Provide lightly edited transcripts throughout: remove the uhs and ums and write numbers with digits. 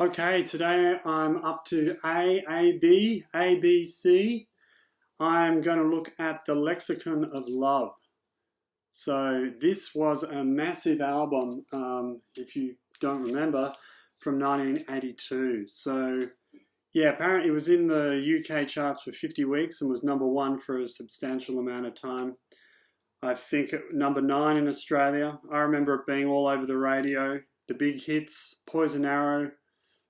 Okay, today I'm up to A, B, C. I'm going to look at the Lexicon of Love. So this was a massive album, if you don't remember, from 1982. So yeah, apparently it was in the UK charts for 50 weeks and was number one for a substantial amount of time. I think number 9 in Australia. I remember it being all over the radio. The big hits, Poison Arrow,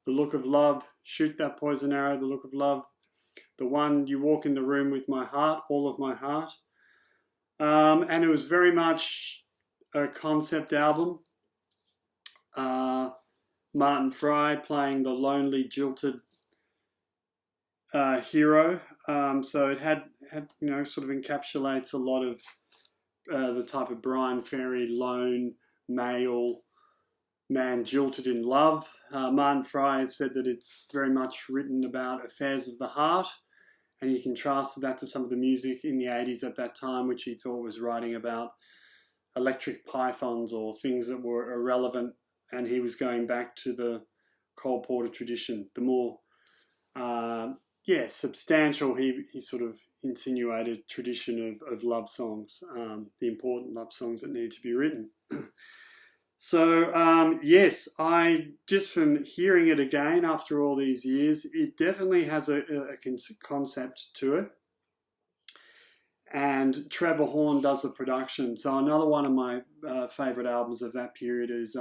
The Look of Love, Shoot That Poison Arrow, The Look of Love. The one, You Walk in the Room with My Heart, All of My Heart. And it was very much a concept album. Martin Fry playing the lonely, jilted hero. So it had sort of encapsulates a lot of the type of Brian Ferry, lone, male, man jilted in love. Martin Fry has said that it's very much written about affairs of the heart, and he contrasted that to some of the music in the 80s at that time, which he thought was writing about electric pythons or things that were irrelevant, and he was going back to the Cole Porter tradition, the more substantial, he sort of insinuated tradition of love songs, the important love songs that need to be written. So, yes, I just from hearing it again after all these years, it definitely has a concept to it. And Trevor Horn does the production. So another one of my favourite albums of that period is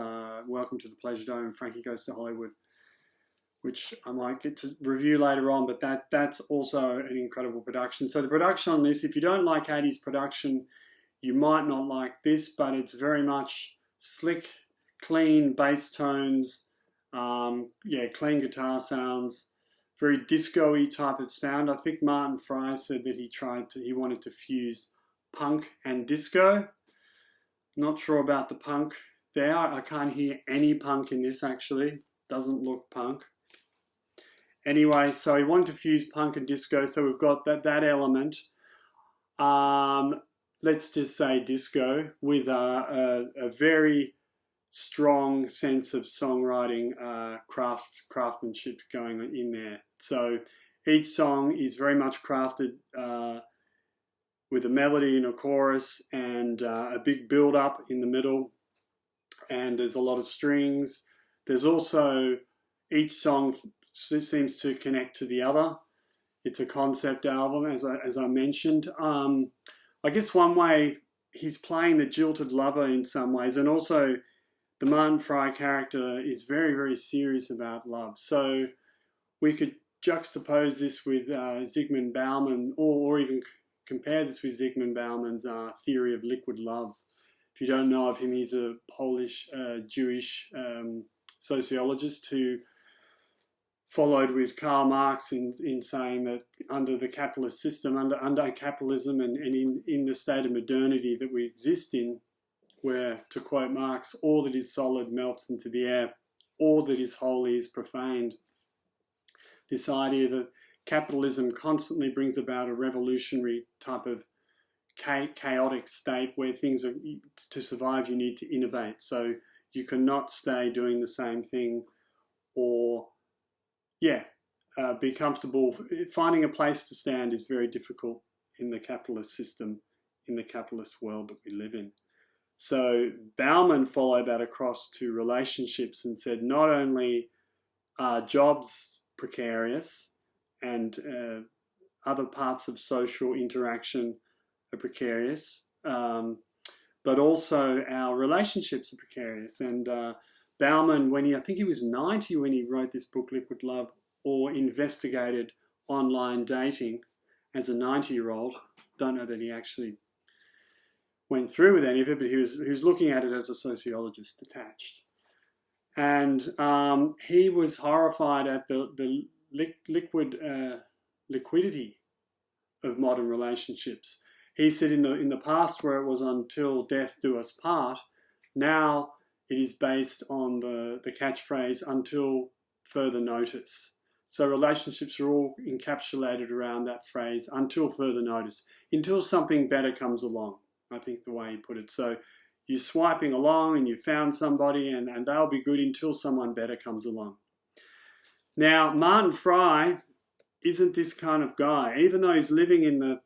Welcome to the Pleasure Dome, Frankie Goes to Hollywood, which I might get to review later on, but that's also an incredible production. So the production on this, if you don't like 80s production, you might not like this, but it's very much slick, clean bass tones, clean guitar sounds, very disco-y type of sound. I think Martin Fry said that he wanted to fuse punk and disco. Not sure about the punk there. I can't hear any punk in this actually. Doesn't look punk. Anyway, so he wanted to fuse punk and disco, so we've got that element. Let's just say disco with a very strong sense of songwriting craftsmanship going in there. So each song is very much crafted with a melody and a chorus and a big build-up in the middle, and there's a lot of strings. There's also, each song seems to connect to the other. It's a concept album, as I mentioned. I guess one way he's playing the jilted lover in some ways, and also the Martin Fry character is very, very serious about love. So we could juxtapose this with Zygmunt Bauman, or even compare this with Zygmunt Bauman's theory of liquid love. If you don't know of him, he's a Polish Jewish sociologist who followed with Karl Marx in saying that under the capitalist system, under capitalism and in the state of modernity that we exist in, where, to quote Marx, all that is solid melts into the air, all that is holy is profaned. This idea that capitalism constantly brings about a revolutionary type of chaotic state where things are, to survive you need to innovate. So you cannot stay doing the same thing or be comfortable. Finding a place to stand is very difficult in the capitalist system, in the capitalist world that we live in. So Bauman followed that across to relationships and said not only are jobs precarious and other parts of social interaction are precarious, but also our relationships are precarious. And Bauman, I think he was 90 when he wrote this book, Liquid Love, or investigated online dating as a 90-year-old. Don't know that he actually went through with any of it, but he was looking at it as a sociologist detached. And he was horrified at the liquidity of modern relationships. He said in the past, where it was until death do us part, now it is based on the catchphrase until further notice. So relationships are all encapsulated around that phrase, until further notice, until something better comes along, I think the way he put it. So you're swiping along and you found somebody and they'll be good until someone better comes along. Now, Martin Fry isn't this kind of guy, even though he's living in the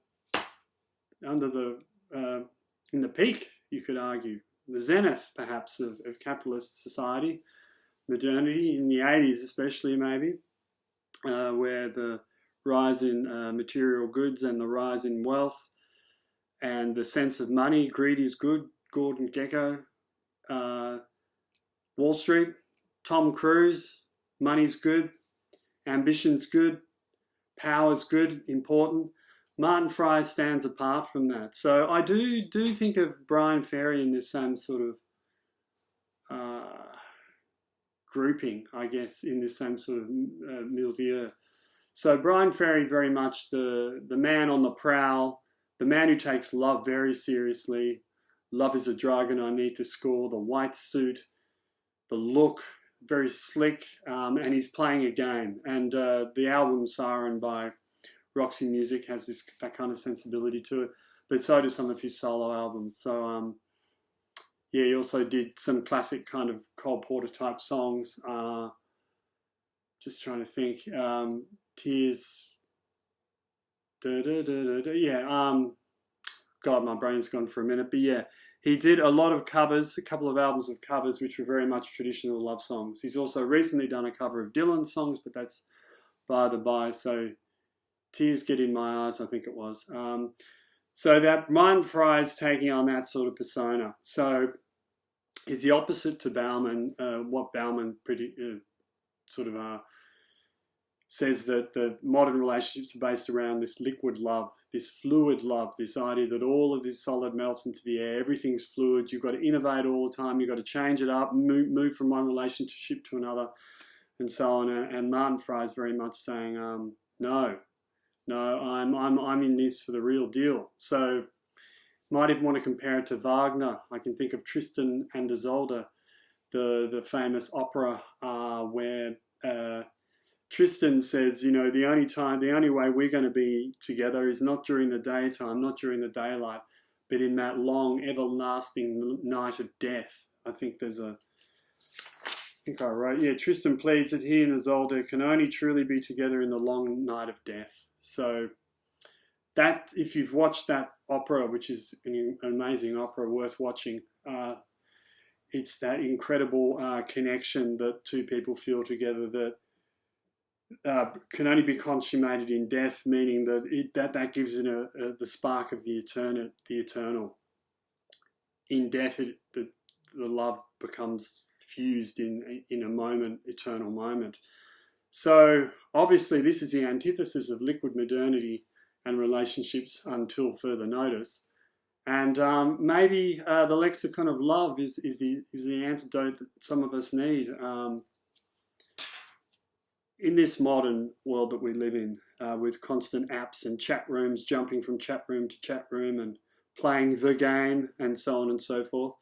peak, you could argue, the zenith perhaps of capitalist society, modernity in the 80s especially maybe, where the rise in material goods and the rise in wealth and the sense of money, greed is good, Gordon Gekko, Wall Street, Tom Cruise, money's good, ambition's good, power's good, important. Martin Fry stands apart from that. So I do think of Bryan Ferry in this same sort of grouping, I guess, in this same sort of milieu. So Bryan Ferry, very much the man on the prowl, the man who takes love very seriously. Love is a drug and I need to score. The white suit, the look, very slick, and he's playing a game. And the album Siren by Roxy Music has that kind of sensibility to it, but so do some of his solo albums. So yeah, he also did some classic kind of Cole Porter type songs. Just trying to think. Tears. Yeah. God, my brain's gone for a minute. But yeah, he did a lot of covers, a couple of albums of covers, which were very much traditional love songs. He's also recently done a cover of Dylan songs, but that's by the by. So Tears Get in My Eyes, I think it was. So that Martin Fry is taking on that sort of persona. So he's the opposite to Bauman. What Bauman says that the modern relationships are based around this liquid love, this fluid love, this idea that all of this solid melts into the air, everything's fluid, you've got to innovate all the time, you've got to change it up, move from one relationship to another, and so on. And Martin Fry is very much saying, no, I'm in this for the real deal. So might even want to compare it to Wagner. I can think of Tristan and Isolde, the famous opera where Tristan says, you know, the only way we're going to be together is not during the daytime, not during the daylight, but in that long, everlasting night of death. I think I wrote, yeah, Tristan pleads that he and Isolde can only truly be together in the long night of death. So that, if you've watched that opera, which is an amazing opera worth watching, it's that incredible connection that two people feel together that can only be consummated in death, meaning that that gives it the spark of the eternal. In death, the love becomes fused in a moment, eternal moment. So obviously this is the antithesis of liquid modernity and relationships until further notice. And maybe the lexicon of love is the antidote that some of us need. In this modern world that we live in, with constant apps and chat rooms, jumping from chat room to chat room and playing the game and so on and so forth,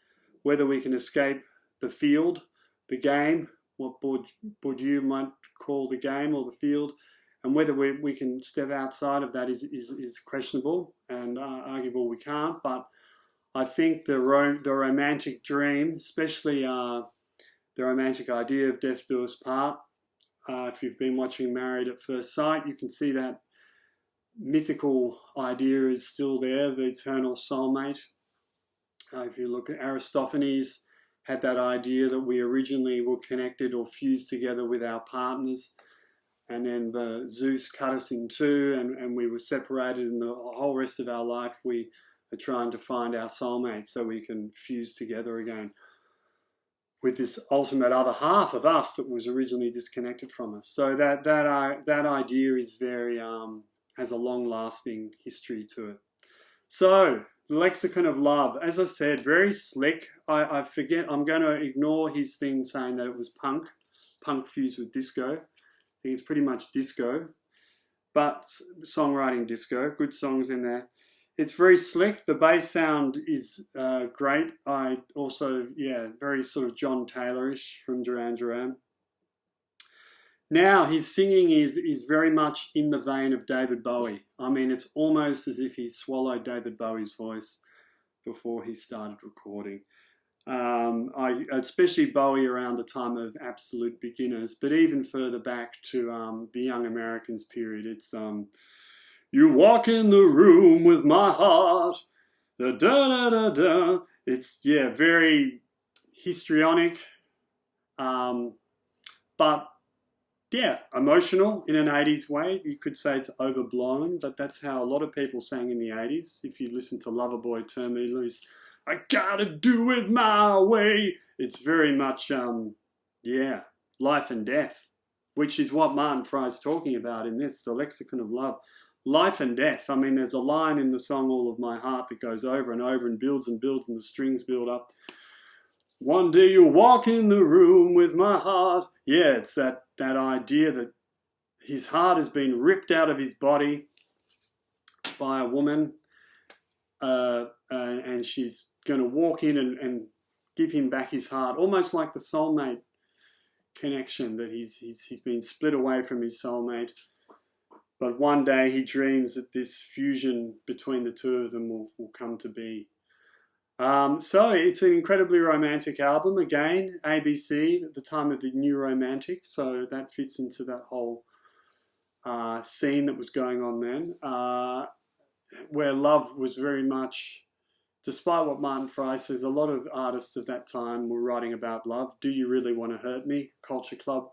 whether we can escape the field, the game, what Bourdieu might call the game or the field, and whether we can step outside of that is questionable and arguable we can't. But I think the romantic dream, especially the romantic idea of death do us part, if you've been watching Married at First Sight, you can see that mythical idea is still there, the eternal soulmate. If you look at Aristophanes, had that idea that we originally were connected or fused together with our partners, and then Zeus cut us in two and we were separated, and the whole rest of our life we are trying to find our soulmate so we can fuse together again with this ultimate other half of us that was originally disconnected from us. So that idea is very has a long-lasting history to it. So the lexicon of love, as I said, very slick. I forget. I'm going to ignore his thing saying that it was punk fused with disco. I think it's pretty much disco, but songwriting disco. Good songs in there. It's very slick. The bass sound is great. I also, very sort of John Taylor-ish from Duran Duran. Now, his singing is very much in the vein of David Bowie. I mean, it's almost as if he swallowed David Bowie's voice before he started recording. Especially Bowie around the time of Absolute Beginners, but even further back to the Young Americans period. It's you walk in the room with my heart, da da da da da. It's very histrionic, but emotional in an 80s way. You could say it's overblown, but that's how a lot of people sang in the 80s. If you listen to Loverboy, Turn Me Loose, I gotta do it my way. It's very much, life and death, which is what Martin Fry's talking about in this, The Lexicon of Love. Life and death. I mean, there's a line in the song All of My Heart that goes over and over and builds and builds and the strings build up. One day you'll walk in the room with my heart. Yeah, it's that idea that his heart has been ripped out of his body by a woman, and she's going to walk in and give him back his heart, almost like the soulmate connection, that he's been split away from his soulmate. But one day he dreams that this fusion between the two of them will come to be. So it's an incredibly romantic album. Again, ABC at the time of the New Romantics, so that fits into that whole scene that was going on then, where love was very much, despite what Martin Fry says, a lot of artists of that time were writing about love. Do You Really Want to Hurt Me? Culture Club.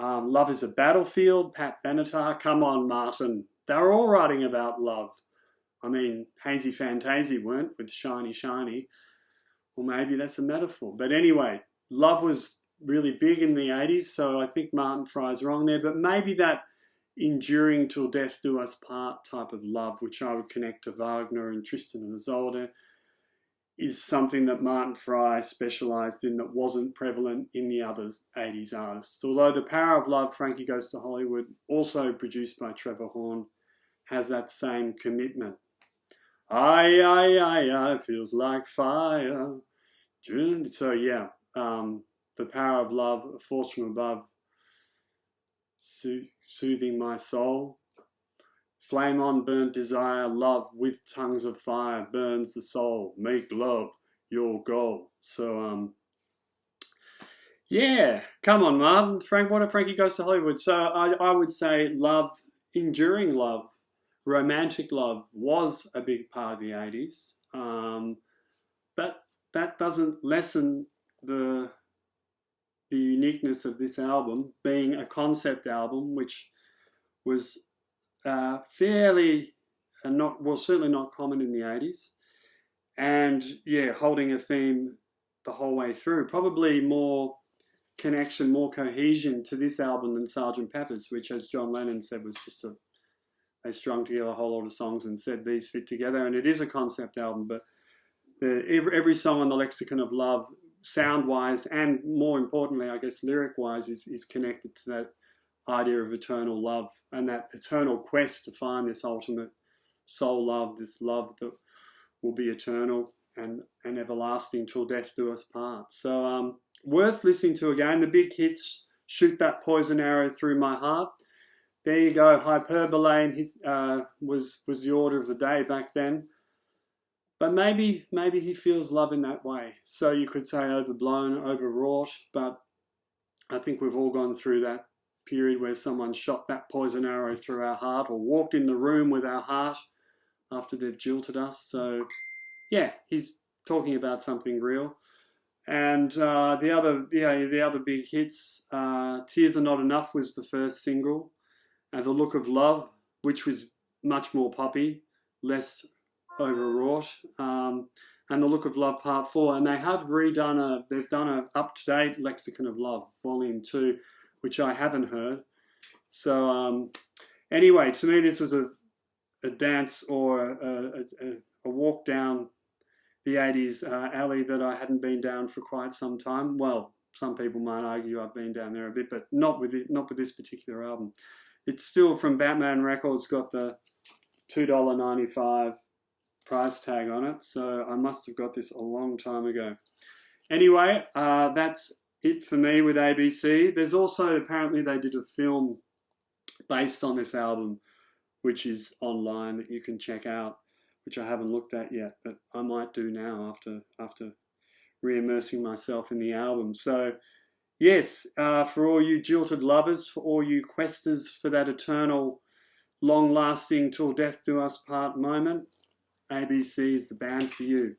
Love is a Battlefield, Pat Benatar. Come on, Martin. They were all writing about love. I mean, Hazy Fantasy weren't with Shiny Shiny. Or maybe that's a metaphor. But anyway, love was really big in the 80s, so I think Martin Fry's wrong there. But maybe that enduring till death do us part type of love, which I would connect to Wagner and Tristan and Isolde, is something that Martin Fry specialised in that wasn't prevalent in the other 80s artists. Although The Power of Love, Frankie Goes to Hollywood, also produced by Trevor Horn, has that same commitment. I feels like fire. So The Power of Love, A Force from Above, soothing my soul. Flame on, burnt desire, love with tongues of fire burns the soul. Make love your goal. So come on, Martin. What if Frankie Goes to Hollywood? So I would say love, enduring love, romantic love was a big part of the 80s, but that doesn't lessen the uniqueness of this album being a concept album, which was certainly not common in the 80s, and holding a theme the whole way through. Probably more connection, more cohesion to this album than Sgt. Pepper's, which, as John Lennon said, was just they strung together a whole lot of songs and said these fit together, and it is a concept album, but every song on The Lexicon of Love, sound-wise and more importantly, I guess, lyric-wise, is connected to that idea of eternal love and that eternal quest to find this ultimate soul love, this love that will be eternal and everlasting till death do us part. So worth listening to again. The big hits, Shoot That Poison Arrow Through My Heart. There you go, Hyperbole was the order of the day back then. But maybe he feels love in that way. So you could say overblown, overwrought, but I think we've all gone through that period where someone shot that poison arrow through our heart or walked in the room with our heart after they've jilted us. So he's talking about something real. And the other big hits, Tears Are Not Enough was the first single, and The Look of Love, which was much more poppy, less overwrought, and The Look of Love Part 4. And they have they've done a up-to-date Lexicon of Love, Volume 2, which I haven't heard. So anyway, to me this was a dance or a walk down the 80s alley that I hadn't been down for quite some time. Well, some people might argue I've been down there a bit, but not with this particular album. It's still from Batman Records, got the $2.95 price tag on it, so I must have got this a long time ago. Anyway, that's it for me with ABC. There's also, apparently they did a film based on this album, which is online that you can check out, which I haven't looked at yet, but I might do now after re-immersing myself in the album. So yes, for all you jilted lovers, for all you questers for that eternal, long-lasting till death do us part moment, ABC is the band for you.